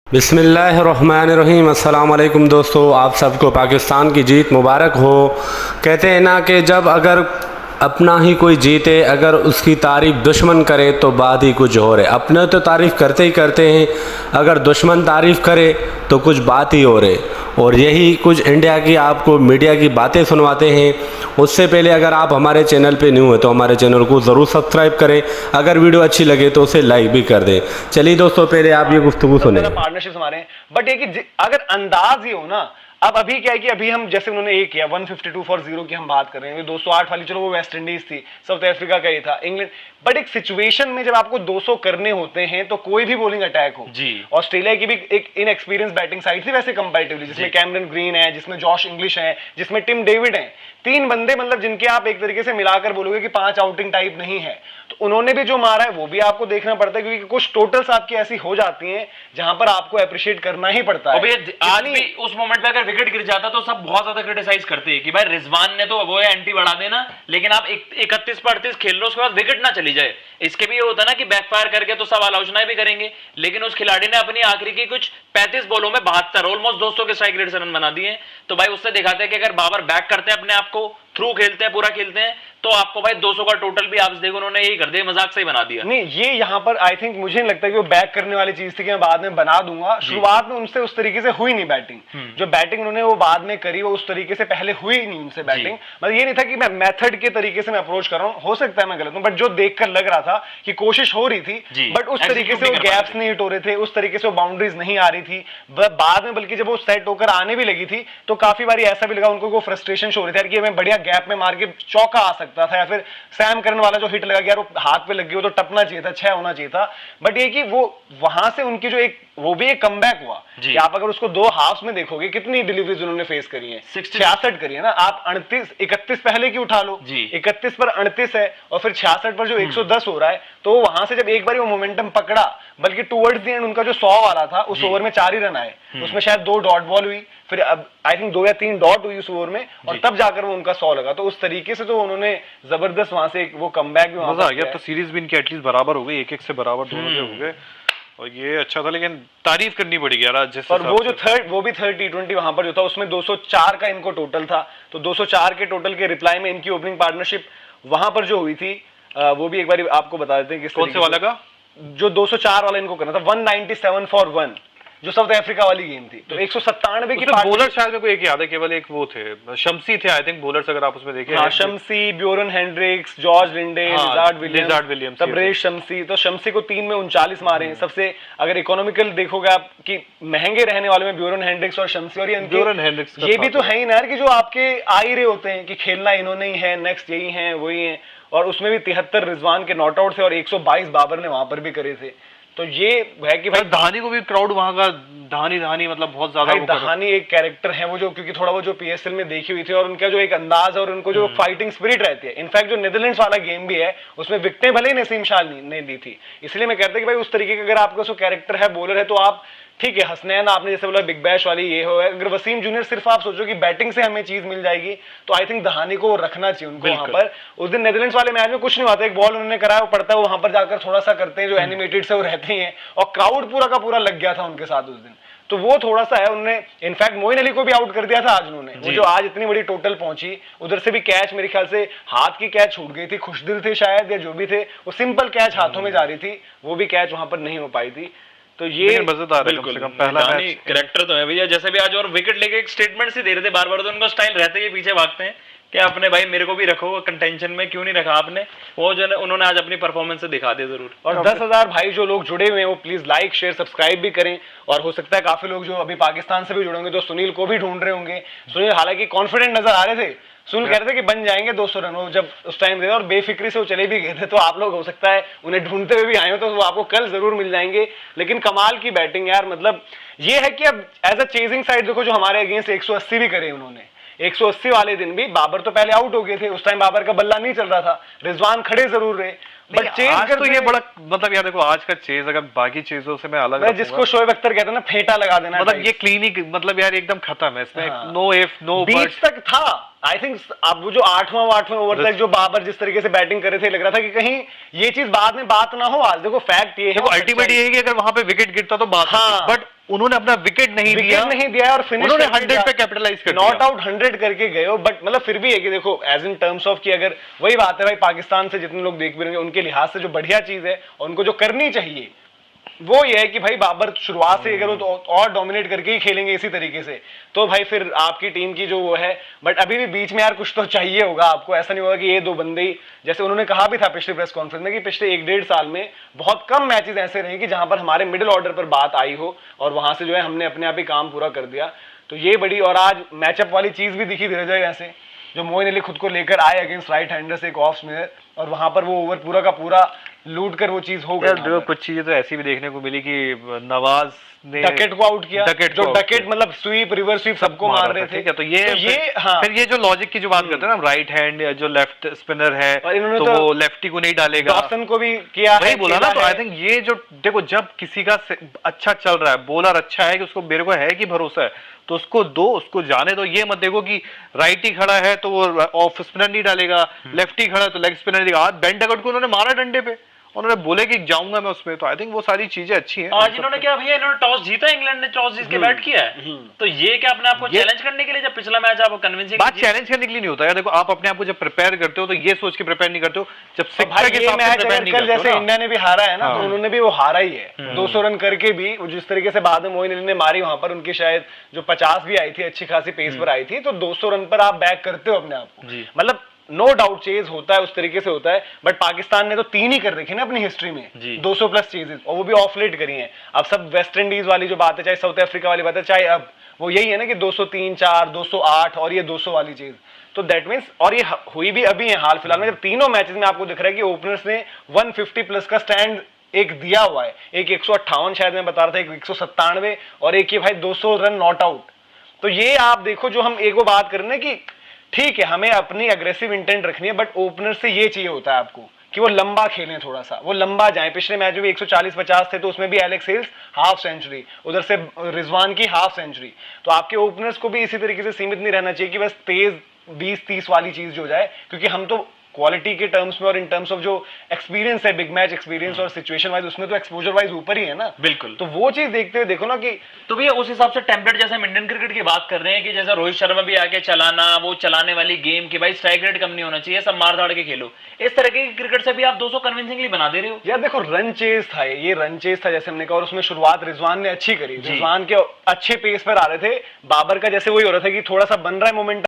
बिस्मिल्लाहिर्रहमानिर्रहीम। अस्सलाम वालेकुम दोस्तों, आप सबको पाकिस्तान की जीत मुबारक हो। कहते हैं ना कि जब अगर अपना ही कोई जीते, अगर उसकी तारीफ़ दुश्मन करे तो बात ही कुछ और है। अपने तो तारीफ़ करते ही करते हैं, अगर दुश्मन तारीफ़ करे तो कुछ बात ही और है। और यही कुछ इंडिया की आपको मीडिया की बातें सुनवाते हैं। उससे पहले अगर आप हमारे चैनल पे न्यू हैं तो हमारे चैनल को ज़रूर सब्सक्राइब करें, अगर वीडियो अच्छी लगे तो उसे लाइक भी कर दें। चलिए दोस्तों, पहले आप ये गुफ्तगू सुने। पार्टनरशिप हमारे हैं, बट ये कि अगर अंदाज ही हो ना, अब अभी क्या है कि अभी हम जैसे उन्होंने ये किया 152 फॉर 0 की हम बात कर रहे हैं, 208 वाली चलो वो वेस्ट इंडीज थी, साउथ अफ्रीका का ये था, इंग्लैंड। बट एक सिचुएशन में जब आपको 200 करने होते हैं तो कोई भी बॉलिंग अटैक हो जी, ऑस्ट्रेलिया की भी एक इनएक्सपीरियंस बैटिंग साइड थी वैसे कंपैरेटिवली, जिसमें कैमरन ग्रीन है, जिसमें जॉश इंग्लिश है, जिसमें टिम डेविड है, तीन बंदे मतलब जिनके आप एक तरीके से मिलाकर बोलोगे कि 5 आउटिंग टाइप नहीं है। तो उन्होंने भी जो मारा है वो भी आपको देखना पड़ता है, क्योंकि कुछ टोटल्स आपकी ऐसी हो जाती हैं जहां पर आपको अप्रिशिएट करना ही पड़ता है। आज भी उस मोमेंट पे अगर विकेट गिर जाता तो सब बहुत ज्यादा क्रिटिसाइज करते हैं कि भाई रिजवान ने तो वो है एंटी बढ़ा देना, लेकिन आप 31 पर 38 खेल लो, उसके बाद विकेट ना चली जाए। इसके भी ये होता है ना कि बैकफायर करके तो सब आलोचनाएं भी करेंगे, लेकिन उस खिलाड़ी ने अपनी आखिरी की कुछ 35 बॉलों में 72 ऑलमोस्ट 200 के स्ट्राइक रेट से रन बना दिए। तो भाई उससे दिखाते हैं कि अगर बाबर बैक करते हैं अपने आप को, थ्रू खेलते हैं, पूरा खेलते हैं, तो आपको भाई 200 का टोटल भी आप देखो उन्होंने यही कर दिया, मजाक से ही बना दिया। नहीं, ये यहाँ पर आई थिंक मुझे नहीं लगता कि वो बैक करने वाली चीज थी कि मैं बाद में बना दूंगा। शुरुआत में उनसे उस तरीके से हुई नहीं बैटिंग, जो बैटिंग उन्होंने वो बाद में करी वो उस तरीके से पहले हुई नहीं उनसे बैटिंग। मतलब ये नहीं था कि मैं मेथड के तरीके से मैं अप्रोच कर रहा हूँ, हो सकता है मैं गलत हूँ, बट जो देखकर लग रहा था कि कोशिश हो रही थी, बट उस तरीके से वो गैप्स नहीं हिट हो रहे थे, उस तरीके से वो बाउंड्रीज नहीं आ रही थी बाद में। बल्कि जब वो सेट होकर आने भी लगी थी तो काफी बार ऐसा भी लगा उनको, फ्रस्ट्रेशन शो हो रही थी कि मैं बढ़िया गैप में मार के चौका आ सकता था, या फिर सैम करन वाला जो हिट लगा यार वो हाथ पे लग गया, वो तो टपना चाहिए था, 6 होना चाहिए था। बट ये कि वो वहां से उनकी जो एक वो भी एक कमबैक हुआ कि आप अगर उसको 2 हाफ्स में देखोगे कितनी डिलीवरीज उन्होंने फेस करी है, 66 करी है ना। आप 31 पहले की उठा लो, 31 पर 38 है और फिर 66 पर जो 110 हो रहा है, तो वहां से जब एक बार वो मोमेंटम पकड़ा, बल्कि टुवर्ड्स द एंड उनका जो 100 वाला था उस ओवर में 4 ही रन आए, उसमें शायद 2 डॉट बॉल हुई, फिर अब आई थिंक 2 या 3 डॉट हुई उस ओवर में, और तब जाकर वो उनका 100 लगा। तो उस तरीके से तो उन्होंने जबरदस्त वहां से वो कमबैक भी मजा आ गया। तो सीरीज भी इनकी एटलीस्ट बराबर हो गई, 1-1 से बराबर दोनों के हो गए, और ये अच्छा था। लेकिन तारीफ करनी पड़ेगी यार आज, जैसे और वो जो वो भी थर्ड T20 वहां पर जो था उसमें 204 का इनको टोटल था, तो 204 के टोटल के रिप्लाई में इनकी ओपनिंग पार्टनरशिप वहां पर जो हुई थी, वो भी एक बार आपको बता देते हैं किस कौन से वाला का, जो 204 वाला इनको करना था, 197 फॉर 1 जो साउथ अफ्रीका वाली गेम थी। तो 197 की बॉलर शायद मेरे को एक याद है, केवल एक वो थे शम्सी थे आई थिंक बॉलर्स, अगर आप उसमें देखें। हाँ, Shamsi, Bjorn Hendricks, George Linde, Lizaad Williams, Tabraiz Shamsi. तो शम्सी को 3 में 39 मारे हैं। सबसे अगर इकोनॉमिकल देखोगे आप कि महंगे रहने वाले में ब्योरन हेंड्रिक्स और शम्सी, और ये भी तो है ही ना यार कि जो आपके आ ही रहे होते हैं कि खेलना इन्होंने ही है, नेक्स्ट यही है वही है, और उसमें भी 73 रिजवान के नॉट आउट थे और 122 बाबर ने वहां पर भी करे थे। तो ये है कि भाई दहानी को भी क्राउड वहां का दहानी मतलब बहुत ज्यादा दहानी एक कैरेक्टर है वो, जो क्योंकि थोड़ा वो जो PSL में देखी हुई थी, और उनका जो एक अंदाज और उनको जो फाइटिंग स्पिरिट रहती है। इनफैक्ट जो नीदरलैंड्स वाला गेम भी है उसमें विकेटें भले ही नसीम शाह ने दी थी, इसलिए मैं कहता कि भाई उस तरीके का अगर आपका उसको कैरेक्टर है, बॉलर है, तो आप ठीक है। हसनैन आपने जैसे बोला बिग बैश वाली ये हो, अगर वसीम जूनियर सिर्फ आप सोचो कि बैटिंग से हमें चीज मिल जाएगी, तो आई थिंक दहानी को रखना चाहिए उनको वहां पर। उस दिन नेदरलैंड्स वाले मैच में कुछ नहीं होता, एक बॉल उन्होंने कराया वो पड़ता है, वो वहां पर जाकर थोड़ा सा करते हैं जो एनिमेटेड से वो रहते हैं, और क्राउड पूरा का पूरा लग गया था उनके साथ उस दिन। तो वो थोड़ा सा है, उन्होंने इनफैक्ट मोइन अली को भी आउट कर दिया था आज उन्होंने, वो जो आज इतनी बड़ी टोटल पहुंची। उधर से भी कैच मेरे ख्याल से हाथ की कैच छूट गई थी, खुशदिल थे शायद या जो भी थे, वो सिंपल कैच हाथों में जा रही थी, वो भी कैच वहां पर नहीं हो पाई थी। तो ये मजेदार है, कम से कम पहला मैच कैरेक्टर तो है भैया। जैसे भी आज और विकेट लेके एक स्टेटमेंट से दे रहे थे बार बार, तो उनका स्टाइल रहते ही पीछे भागते हैं कि आपने भाई मेरे को भी रखो कंटेंशन में, क्यों नहीं रखा आपने, वो जो उन्होंने आज अपनी परफॉर्मेंस से दिखा दिया जरूर। और 10,000 भाई जो लोग जुड़े हुए हैं वो प्लीज लाइक शेयर सब्सक्राइब भी करें, और हो सकता है काफी लोग जो अभी पाकिस्तान से भी जुड़ेंगे तो सुनील को भी ढूंढ रहे होंगे। सुनील हालांकि कॉन्फिडेंट नजर आ रहे थे, सुनील कह रहे थे कि बन जाएंगे 200 रन, वो जब उस टाइम दे और बेफिक्री से वो चले भी गए थे। तो आप लोग हो सकता है उन्हें ढूंढते हुए भी आए हो, तो वो आपको कल जरूर मिल जाएंगे। लेकिन कमाल की बैटिंग यार, मतलब ये है कि अब एज अ चेजिंग साइड देखो, जो हमारे अगेंस्ट 180 भी करे उन्होंने, 180 वाले दिन भी बाबर तो पहले आउट हो गए थे, उस टाइम बाबर का बल्ला नहीं चल रहा था, रिजवान खड़े जरूर रहे, बट चेज तो ये बड़ा मतलब यार देखो आज का चेज अगर बाकी चीजों से मैं अलग, जिसको शोएब अख्तर कहते हैं ना फेंटा लगा देना, मतलब ये क्लिनिक मतलब यार एकदम खत्म है इसमें। नो एफ नो बीच तक था आई थिंक। अब वो जो 8वां ओवर तक जो बाबर जिस तरीके से बैटिंग करे थे, लग रहा था कि कहीं ये चीज बाद में बात ना हो। आज देखो फैक्ट ये है, अल्टीमेट ये है कि अगर वहां पे विकेट गिरता तो बात, बट उन्होंने अपना विकेट नहीं दिया और फिनिश उन्होंने 100 पे कैपिटलाइज कर दिया। नॉट आउट 100 करके गए हो, बट मतलब फिर भी है कि देखो एज इन टर्म्स ऑफ कि अगर वही बात है भाई, पाकिस्तान से जितने लोग देख भी रहे होंगे उनके लिहाज से जो बढ़िया चीज है और उनको जो करनी चाहिए वो ये है कि भाई बाबर शुरुआत से अगर वो तो और डोमिनेट करके ही खेलेंगे इसी तरीके से, तो भाई फिर आपकी टीम की जो वो है, बट अभी भी बीच में यार कुछ तो चाहिए होगा आपको। ऐसा नहीं होगा कि ये दो बंदे ही, जैसे उन्होंने कहा भी था पिछले प्रेस कॉन्फ्रेंस में कि पिछले 1-1.5 साल में बहुत कम मैचेस ऐसे रहे कि जहां पर हमारे मिडिल ऑर्डर पर बात आई हो और वहां से जो है हमने अपने आप ही काम पूरा कर दिया। तो ये बड़ी, और आज मैचअप वाली चीज भी दिखी धीरे धीरे ऐसे, जो मोइन अली खुद को लेकर आए अगेंस्ट राइट हैंडर से एक ऑफ स्पिनर, और वहां पर वो ओवर पूरा का पूरा लूट कर वो चीज हो गई। कुछ चीजें तो ऐसी भी देखने को मिली कि नवाज ने डकेट को आउट किया, जो डकेट मतलब स्वीप रिवर्स स्वीप सबको मार रहे थे। तो ये हाँ। फिर ये जो लॉजिक की जो बात करते हैं ना, राइट हैंड या जो लेफ्ट स्पिनर है तो वो लेफ्टी को नहीं डालेगा, डॉसन को भी किया, वही बोला ना। तो आई थिंक ये जो देखो, जब किसी का अच्छा चल रहा है, बॉलर अच्छा है, कि उसको मेरे को है कि भरोसा है, तो उसको दो, उसको जाने दो। ये मत देखो कि राइटी खड़ा है तो वो ऑफ स्पिनर नहीं डालेगा, लेफ्टी खड़ा है तो लेग स्पिनर नहीं डालेगा। आज बेन डकट को उन्होंने मारा डंडे पे, उन्होंने बोले कि जाऊंगा मैं उसमें। तो आई थिंक वो सारी चीजें अच्छी हैं। आज इन्होंने क्या भैया, इन्होंने टॉस जीता, इंग्लैंड ने टॉस जीत के बैट किया है, तो ये क्या अपने आप को चैलेंज करने के लिए, जब पिछला मैच आप कन्विंसिंग बात चैलेंज करने के लिए नहीं होता है। देखो आप अपने आप को जब प्रिपेयर करते हो तो ये सोच के प्रिपेयर नहीं करते हो, जब सिक्सर के साथ प्रिपेयर नहीं करते हो। जैसे इंडिया ने भी हारा है ना, तो उन्होंने भी वो हारा ही है 200 रन करके भी। जिस तरीके से बाद में मोइन अली ने मारी वहां पर, उनकी शायद जो 50 भी आई थी, अच्छी खासी पेस पर आई थी, तो 200 रन पर आप बैक करते हो अपने आप को। मतलब नो डाउट चेज होता है, उस तरीके से होता है, बट पाकिस्तान ने तो 3 ही कर रखे ना अपनी हिस्ट्री में 200 प्लस चेजेस, और वो भी ऑफ लेट करी हैं। अब सब वेस्ट इंडीज वाली जो बात है, चाहे साउथ अफ्रीका वाली बात है, चाहे अब वो यही है ना कि 203, 4, 208 और ये 200 वाली चीज। तो दैट मीन्स, और ये हुई भी अभी है हाल फिलहाल में, जब तीनों मैचेस में आपको दिख रहा है कि ओपनर्स ने 150 प्लस का स्टैंड एक दिया हुआ है। एक 158 शायद मैं बता रहा था, एक 197 और एक ये भाई 200 रन नॉट आउट। तो ये आप देखो, जो हम एक वो बात कर रहे हैं कि ठीक है हमें अपनी अग्रेसिव इंटेंट रखनी है, बट ओपनर से ये चाहिए होता है आपको कि वो लंबा खेलें, थोड़ा सा वो लंबा जाएं। पिछले मैच में भी 140-50 थे, तो उसमें भी एलेक्स हेल्स हाफ सेंचुरी, उधर से रिजवान की हाफ सेंचुरी। तो आपके ओपनर्स को भी इसी तरीके से सीमित नहीं रहना चाहिए कि बस तेज 20-30 वाली चीज हो जाए, क्योंकि हम तो क्वालिटी के टर्म्स में और इन टर्म्स ऑफ जो एक्सपीरियंस है, बिग मैच एक्सपीरियंस और सिचुएशन वाइज, उसमें तो एक्सपोजर वाइज ऊपर ही है ना। बिल्कुल। तो वो चीज देखते हुए देखो ना कि, तो भैया उस हिसाब से टेम्पलेट, जैसे हम इंडियन क्रिकेट की बात कर रहे हैं कि जैसा रोहित शर्मा भी आके चलाना, वो चलाने वाली गेम की भाई स्ट्राइक रेट कम नहीं होना चाहिए, सब मार धाड़ के खेलो, इस तरह की क्रिकेट से भी आप 200 कन्विंसिंगली बना दे रहे हो। यार देखो रन चेज था, ये रन चेज था जैसे हमने कहा, और उसमें शुरुआत रिजवान ने अच्छी करी, रिजवान के अच्छे पेस पर आ रहे थे। बाबर का जैसे वही हो रहा था कि थोड़ा सा बन रहा है मोमेंटम,